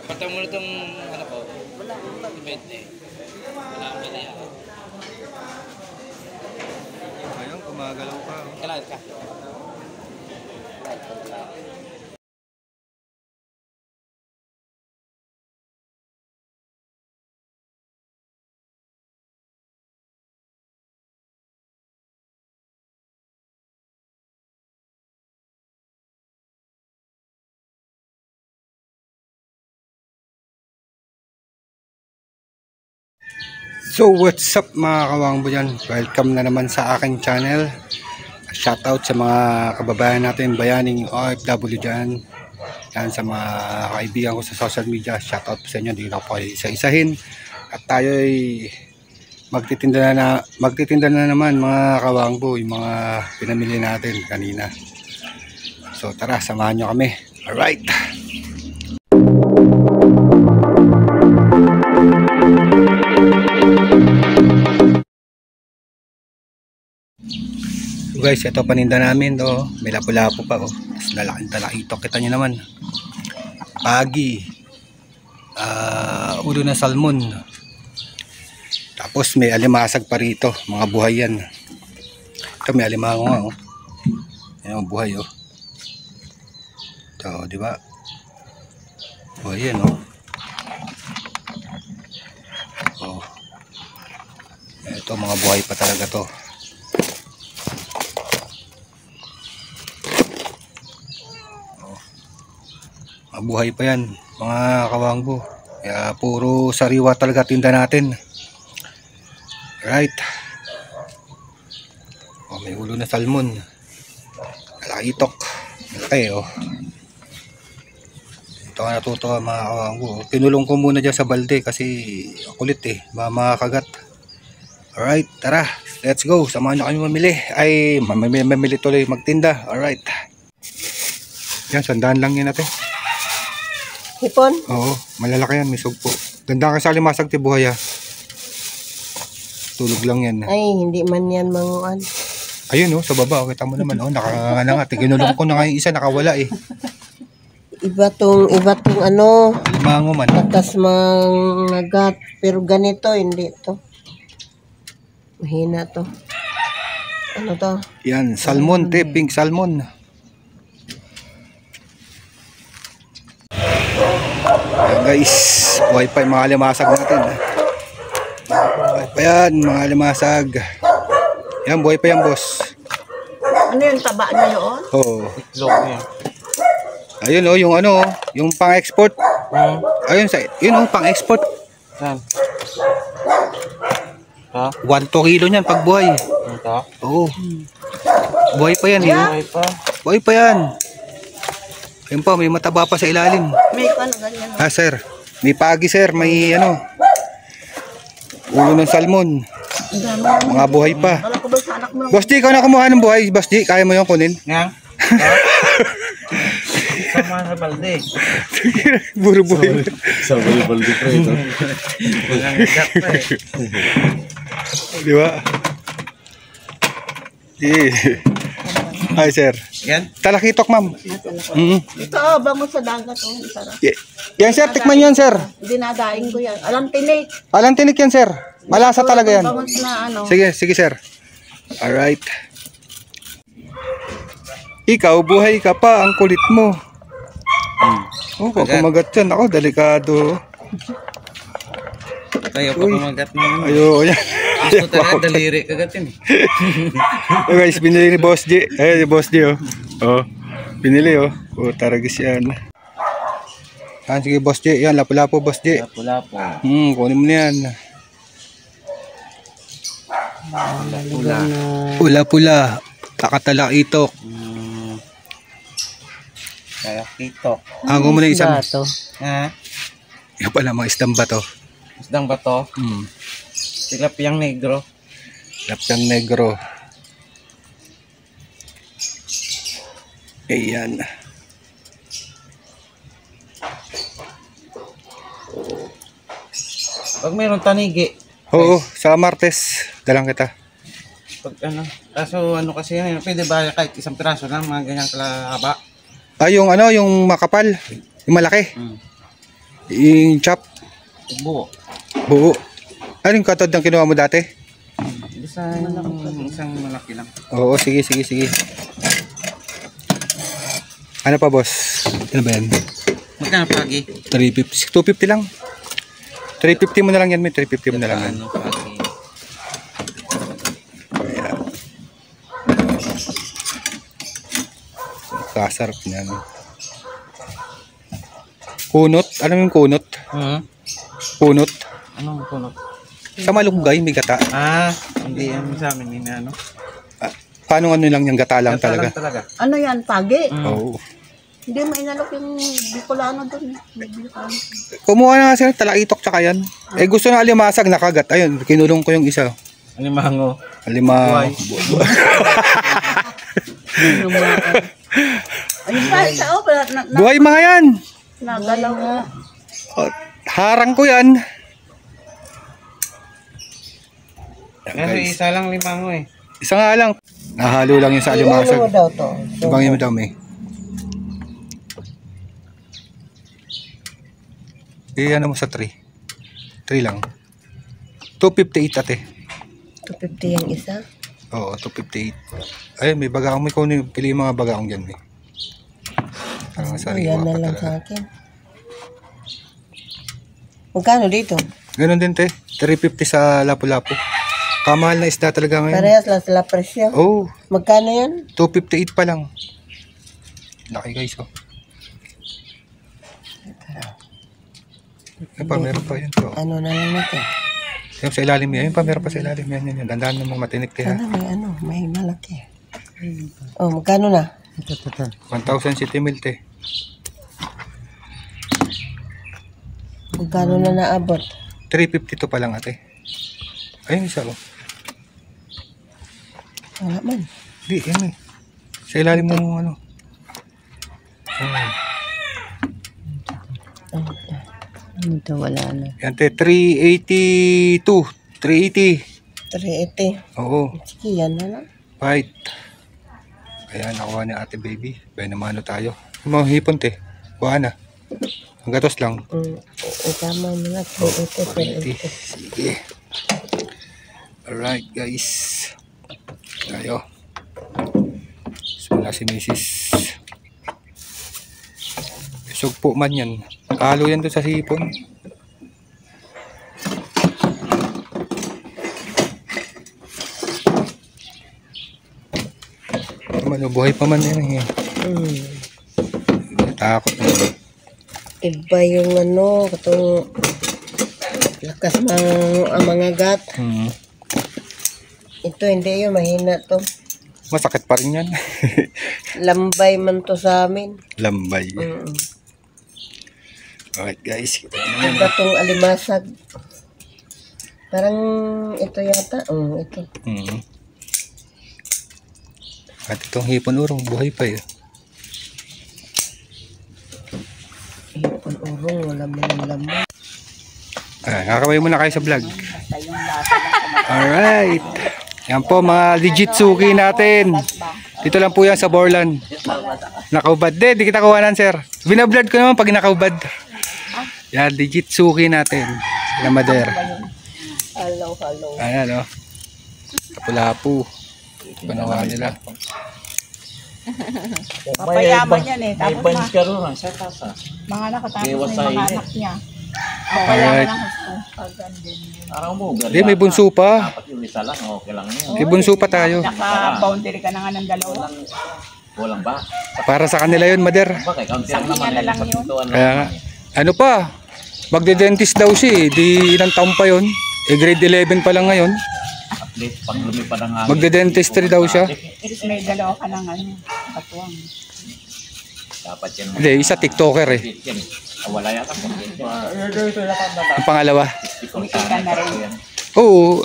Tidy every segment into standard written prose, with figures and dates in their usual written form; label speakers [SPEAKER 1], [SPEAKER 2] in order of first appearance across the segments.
[SPEAKER 1] Patang mo na itong ano ko. Wala. Depende. Wala ang pwede ako.
[SPEAKER 2] Ayun, kumagalaw pa.
[SPEAKER 1] Kailangan ka.
[SPEAKER 2] So what's up mga kawangbo dyan? Welcome na naman sa aking channel. Shoutout sa mga kababayan natin, bayaning OFW dyan. Yan sa mga kaibigan ko sa social media. Shoutout sa inyo, hindi na po kayo isa-isahin. At tayo'y magtitinda na naman mga kawangbo, yung mga pinamili natin kanina. So tara, samahan nyo kami. Alright. So guys, ito paninda namin to. May lapo-lapo pa oh. Tapos lalaki ito. Kita nyo naman. Pagi. Ulo na salmon. Tapos may alimasag pa rito. Mga buhay yan. Ito may alimango nga oh. Ayan buhay oh. Ito, di ba? Buhay yan oh. Oh. Ito mga buhay pa talaga to. Buhay pa yan mga kawangbo, kaya puro sariwa talaga tinda natin. Right. Oh, may ulo na salmon, malaki-itok, malaki oh. Ito ka natutuwa mga kawangbo. Pinulong ko muna dyan sa balde kasi kulit eh, makakagat. Alright, tara, let's go, samahan nyo kami mamili. Ay, mamili tuloy magtinda. Alright, yan, sandaan lang yun natin.
[SPEAKER 3] Hipon?
[SPEAKER 2] Oo, malalaki yan, may sugpo. Ganda ka sa limasag tibuhay ha. Tulog lang yan.
[SPEAKER 3] Ay, hindi man yan manguan.
[SPEAKER 2] Ayun oh, sa baba, kita mo naman oh, nakakana nga. Tiginulong ko na nga yung isa, nakawala eh.
[SPEAKER 3] Iba tong ano,
[SPEAKER 2] Mango man.
[SPEAKER 3] tatas mangagat. Pero ganito, hindi to. Mahina to. Ano to?
[SPEAKER 2] Yan, salmon, pink salmon. Ayan guys, buhay pa yung mga limasag natin. Buhay pa yan, mga limasag. Yan, buhay pa yan boss.
[SPEAKER 3] Ano yung taba na yun?
[SPEAKER 2] Oo. Ayun oh, yung ano, yung pang-export. Ayun, yun oh, pang-export.
[SPEAKER 1] Saan? Ha?
[SPEAKER 2] 1-2 kilo niyan pag buhay.
[SPEAKER 1] Ito?
[SPEAKER 2] Oo. Buhay pa yan eh.
[SPEAKER 1] Buhay pa.
[SPEAKER 2] Buhay pa yan. Ayun pa, may mataba pa sa ilalim.
[SPEAKER 3] May ano ganyan.
[SPEAKER 2] Ah, sir. May pagi, sir. May ano. Ulo ng salmon. Mga buhay pa.
[SPEAKER 3] Wala ko ba sa anak mo?
[SPEAKER 2] Boss D, ikaw na kumuha ng buhay. Boss D, kaya mo yung kunin?
[SPEAKER 1] Nga? Sama sa balde.
[SPEAKER 2] Buro buhay.
[SPEAKER 4] Sa balde pa ito.
[SPEAKER 1] Walang ikat pa eh.
[SPEAKER 2] Di ba? Yeah. Hi, sir.
[SPEAKER 1] Yan?
[SPEAKER 2] Talakitok, ma'am.
[SPEAKER 3] Ito, bango sa dagat. Oh, sarap.
[SPEAKER 2] Yan, sir. Tikman yan, sir.
[SPEAKER 3] Dinadaing ko yan. Alam tinik.
[SPEAKER 2] Alam tinik yan, sir. Malasa talaga yan.
[SPEAKER 3] Bango na ano.
[SPEAKER 2] Sige, sige, sir. Alright. Ikaw, buhay ka pa. Ang kulit mo. Oh, kung kumagat yan. Ako, delikado.
[SPEAKER 1] Tayo pa kumagat na naman.
[SPEAKER 2] Ayo, yan.
[SPEAKER 1] Gusto talaga daliri kagatin eh.
[SPEAKER 2] Oh, guys, binili ni Boss G. Ni Boss G, oh. Oh, binili, oh. Oh, taragis yan. Yan, sige, Boss G. Yan, lapo-lapo, Boss G.
[SPEAKER 1] Lapo-lapo.
[SPEAKER 2] Kunin mo na yan.
[SPEAKER 1] Pula.
[SPEAKER 2] Pula-pula. Takatalaitok.
[SPEAKER 1] Kaya kitok.
[SPEAKER 2] Hango mo na isang.
[SPEAKER 1] Ha?
[SPEAKER 2] Yan pala, mga isdang bato.
[SPEAKER 1] Isdang bato. Tilapiyang negro.
[SPEAKER 2] Tilapiyang negro. Ayan.
[SPEAKER 1] Pag mayroon tanigi.
[SPEAKER 2] Oo, sa Martes. Dalang kita.
[SPEAKER 1] Pag ano. Kaso ano kasi yan. Pwede ba kahit isang piraso lang. Mga ganyang kalahaba.
[SPEAKER 2] Ah, yung ano, yung makapal. Yung malaki. Yung chop,
[SPEAKER 1] Buo.
[SPEAKER 2] buo. Ano yung katod ng kinuha mo dati?
[SPEAKER 1] Isang malaki lang.
[SPEAKER 2] Oo, sige, sige, sige. Ano pa, boss? Ano ba yan?
[SPEAKER 1] Magkano pagi?
[SPEAKER 2] 350, 250 lang. 350 mo na lang yan, may 350 mo na lang yan.
[SPEAKER 1] Ano pagi?
[SPEAKER 2] Ayan. Kasarap niyan. Kunot? Ano yung kunot? Kunot?
[SPEAKER 1] Anong kunot?
[SPEAKER 2] Sa malunggay, may gata.
[SPEAKER 1] Hindi yan sa amin yun ano.
[SPEAKER 2] Paano ano lang yung gata lang talaga?
[SPEAKER 3] Ano yan, pagi?
[SPEAKER 2] Oo.
[SPEAKER 3] Hindi mo inalok yung Bicolano doon. Bicolano.
[SPEAKER 2] Kumuha na kasi ng talaitok tsaka yan. Eh gusto na alimasag nakagat. Ayun, kinulong ko yung isa.
[SPEAKER 1] Alimango.
[SPEAKER 2] Alimango.
[SPEAKER 3] Ano ba? Isa o,
[SPEAKER 2] Buhay mga yan.
[SPEAKER 3] nagalaw nga.
[SPEAKER 2] Oh, harang ko yan. Yan,
[SPEAKER 1] Kasi
[SPEAKER 2] guys.
[SPEAKER 1] isa lang limango eh.
[SPEAKER 2] Isa nga lang. Nahalo lang yung sa alimasag.
[SPEAKER 3] daw to?
[SPEAKER 2] Ibangin mo daw, may. Ano mo sa 3? 3 lang. 258 ate.
[SPEAKER 3] 250 yung isa?
[SPEAKER 2] Oo, 258. Ay, may bagaong. May kunin. Pili yung mga bagaong dyan, may.
[SPEAKER 3] Yan na lang sa akin. Magkano dito?
[SPEAKER 2] Ganon din, te. 350 sa Lapu-Lapu. Kamahal na isda talaga ngayon.
[SPEAKER 3] Parehas lang sila presyo.
[SPEAKER 2] Oh,
[SPEAKER 3] Magkano yan?
[SPEAKER 2] 258 pa lang. Laki guys, oh. Yan pa, meron pa yun. Oh.
[SPEAKER 3] Ano na lang natin?
[SPEAKER 2] Yung sa ilalim yan. Yun pa, meron pa sa ilalim yan. Yan. Dandahan ng mga matinik, te, ha?
[SPEAKER 3] May malaki. Oh, magkano na?
[SPEAKER 2] 1,000 city mil, te.
[SPEAKER 3] Magkano na naabot?
[SPEAKER 2] 352 pa lang, ate. Ayun, isa, oh.
[SPEAKER 3] Wala man.
[SPEAKER 2] Hindi, yan, eh. Sa ilalim mo, ano.
[SPEAKER 3] Ito wala na.
[SPEAKER 2] Yan, te. 382. 380.
[SPEAKER 3] 380.
[SPEAKER 2] Oo.
[SPEAKER 3] Sige, yan na lang.
[SPEAKER 2] Fight. Ayan, nakuha ni ate baby. Bay naman tayo. Yung mga hipon, te. Kuha na. Ang gatos lang.
[SPEAKER 3] Tama mo na. 380.
[SPEAKER 2] 380. Sige. Alright, guys. Tayo. Wala si Mrs. Sugpo man yan. Halo yan doon sa hipon. Buhay pa man yan eh. Takot na.
[SPEAKER 3] Iba yung ano, katong lakas ang mga gat. Ito hindi yun, mahina to.
[SPEAKER 2] Masakit pa rin yan.
[SPEAKER 3] Lambay man to sa amin.
[SPEAKER 2] Lambay. Alright guys.
[SPEAKER 3] Iba tong alimasag. Parang ito yata. Ito.
[SPEAKER 2] At itong hipon urong, buhay pa yun.
[SPEAKER 3] Hipon urong, wala mo ng lamay.
[SPEAKER 2] Kakabay muna kayo sa vlog. Alright. Yan po mga legit suki natin. Dito lang po yan sa Borlan. Nakaubad. Di kita kuhanan sir. Binablad ko naman pag nakaubad. Yan, legit suki natin. Sila Mader.
[SPEAKER 3] Hello.
[SPEAKER 2] Ayan o. Lapu-lapu. Panawa nila.
[SPEAKER 5] Papayaman yan eh.
[SPEAKER 1] May
[SPEAKER 5] Tapos
[SPEAKER 1] bunch ka rin sa tasa.
[SPEAKER 5] mga nakatapos na
[SPEAKER 1] Iwas
[SPEAKER 5] yung
[SPEAKER 1] sa
[SPEAKER 5] mga
[SPEAKER 1] init.
[SPEAKER 5] anak niya.
[SPEAKER 2] Alright.
[SPEAKER 5] Papayaman ang gusto. Pagdan din.
[SPEAKER 1] Araw mo.
[SPEAKER 2] Hindi, may bunso pa.
[SPEAKER 1] Dapat yung isa lang. Okay lang yun.
[SPEAKER 2] May bunso pa tayo.
[SPEAKER 5] Naka-boundary ka na nga ng dalawa.
[SPEAKER 1] Walang ba?
[SPEAKER 2] Para sa kanila yun, Mader.
[SPEAKER 1] Bakit? Kaunti lang
[SPEAKER 5] Sabi
[SPEAKER 1] naman.
[SPEAKER 5] niya na lang
[SPEAKER 1] Sa
[SPEAKER 5] yun.
[SPEAKER 1] pintuan lang
[SPEAKER 2] Kaya nga.
[SPEAKER 1] naman eh.
[SPEAKER 2] Ano pa? Magde-dentist daw siya eh. Di ilang taon pa yun. Grade 11 pa lang ngayon.
[SPEAKER 1] At least pag lumipad ang hangin.
[SPEAKER 2] Magde-dentistry daw siya.
[SPEAKER 5] At least may dalawa ka ng ano, katuwang.
[SPEAKER 1] Dapat yan.
[SPEAKER 2] Hindi, isa TikToker eh.
[SPEAKER 1] Wala yata po.
[SPEAKER 2] Ang pangalawa.
[SPEAKER 5] Kumikita na rin.
[SPEAKER 2] Oo,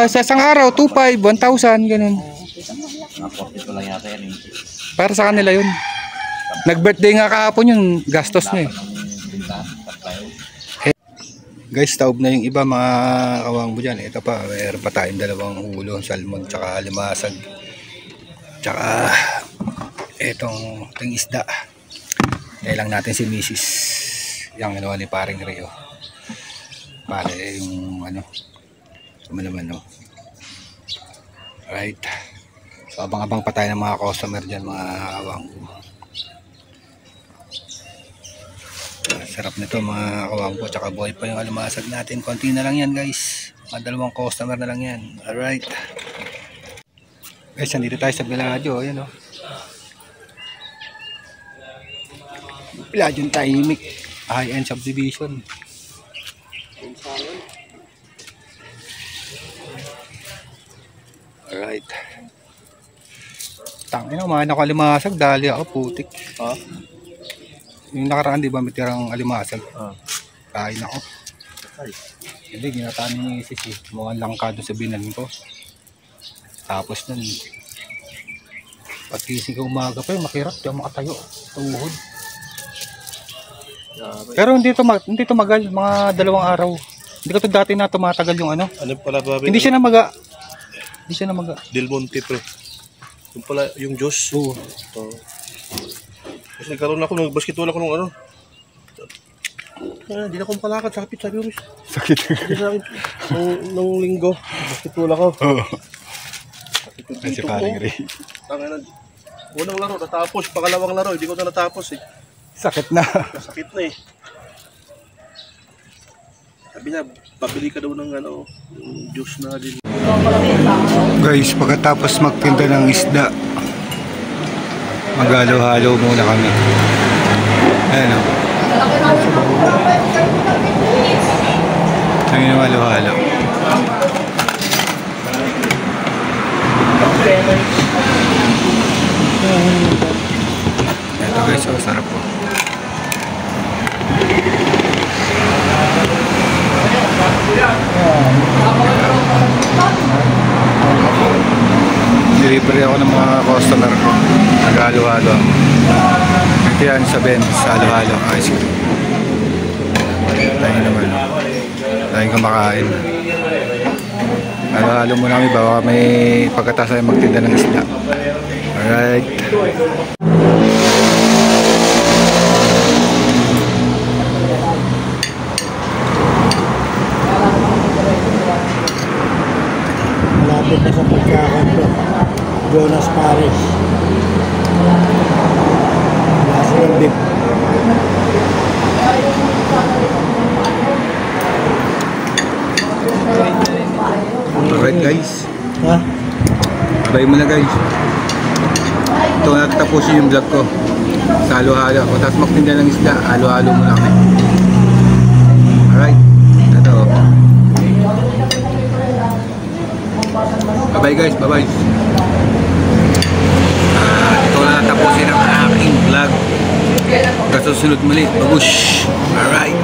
[SPEAKER 2] sa isang araw, 2,500, 1,000, ganun.
[SPEAKER 1] Mga 42 lang yata yan.
[SPEAKER 2] Para sa kanila yun. Nag-birthday nga kahapon yun, gastos na eh. Guys, taob na yung iba mga kawangbo dyan. Ito pa, mayroon pa tayong dalawang ulo, salmon, tsaka limasag. Tsaka, itong isda. Kaya lang natin si Mrs. Yung ginawa ni paring Rio. Pare yung ano, naman no. Alright. So abang-abang pa tayo ng mga customer dyan, mga kawang. Sarap nito mga kawang po. Tsaka buhay pa yung alimasag natin. Konti na lang yan guys. Mga 2 customer na lang yan. Alright. Guys, nandito tayo sa Bellagio. Ayan o. Bellagio yung tahimik. High-end subdivision. Alright. Tangina, mga nakalimasag. Dali ako, putik.
[SPEAKER 4] Ha?
[SPEAKER 2] Yung nakaraan, di ba, may tirang alimasag.
[SPEAKER 4] Ah.
[SPEAKER 2] Kain ako.
[SPEAKER 4] Ay.
[SPEAKER 2] Hindi, ginataan ni Isis eh. Mukhang langka doon sa binan ko. Tapos nun, pagkising ko umaga pa yun, makirap. Di ako makatayo. Tuhod. Pero hindi to magal. Mga 2 araw. Hindi ko to dati na tumatagal yung ano.
[SPEAKER 4] Ano pala ba?
[SPEAKER 2] Hindi siya namaga. Hindi siya namaga.
[SPEAKER 4] Del Monte pre. Yung pala, yung juice.
[SPEAKER 2] Oo.
[SPEAKER 4] Oh. Kasi nagkaroon ako, nag-basketball ako nung ano. Hindi na akong palakad, sakit sabi ko.
[SPEAKER 2] Sakit.
[SPEAKER 4] Hindi sa akin, nung linggo, basketball ako.
[SPEAKER 2] Oo.
[SPEAKER 4] Sakit yung
[SPEAKER 2] Kasi
[SPEAKER 4] dito ko.
[SPEAKER 2] paring Ray.
[SPEAKER 4] Tangina, unang laro, natapos. Pangalawang laro, hindi ko na natapos eh.
[SPEAKER 2] Sakit na.
[SPEAKER 4] Sakit na eh. Sabi niya, pabili ka daw ng ano, yung juice na din.
[SPEAKER 2] Guys, pagkatapos magtinda ng isda, maghalo-halo muna kami. Ayan o. Ang yung halo-halo. Ito guys, so sarap po. Delivery ako ng mga customer ko. Naghalo-halo. Ito yan sa Benz, halo-halo. Ice cream. Tayo naman. Tayo kumakain. Halo-halo muna kami bago kami pagkatapos ay magtinda ng isda. Alright.
[SPEAKER 6] Malapit na sa pagkakanto. Jonas Paris. National Beef.
[SPEAKER 2] Alright guys.
[SPEAKER 6] Ha?
[SPEAKER 2] Bye muna guys. Ito na tapusin yung vlog ko. Sa halo-halo. O tapos magtinda ng isda, halo-halo muna kami. Alright. Ito. Bye bye guys. Bye bye. Ito na tapusin ang aking vlog. Hanggang susunod muli. Babush. Alright.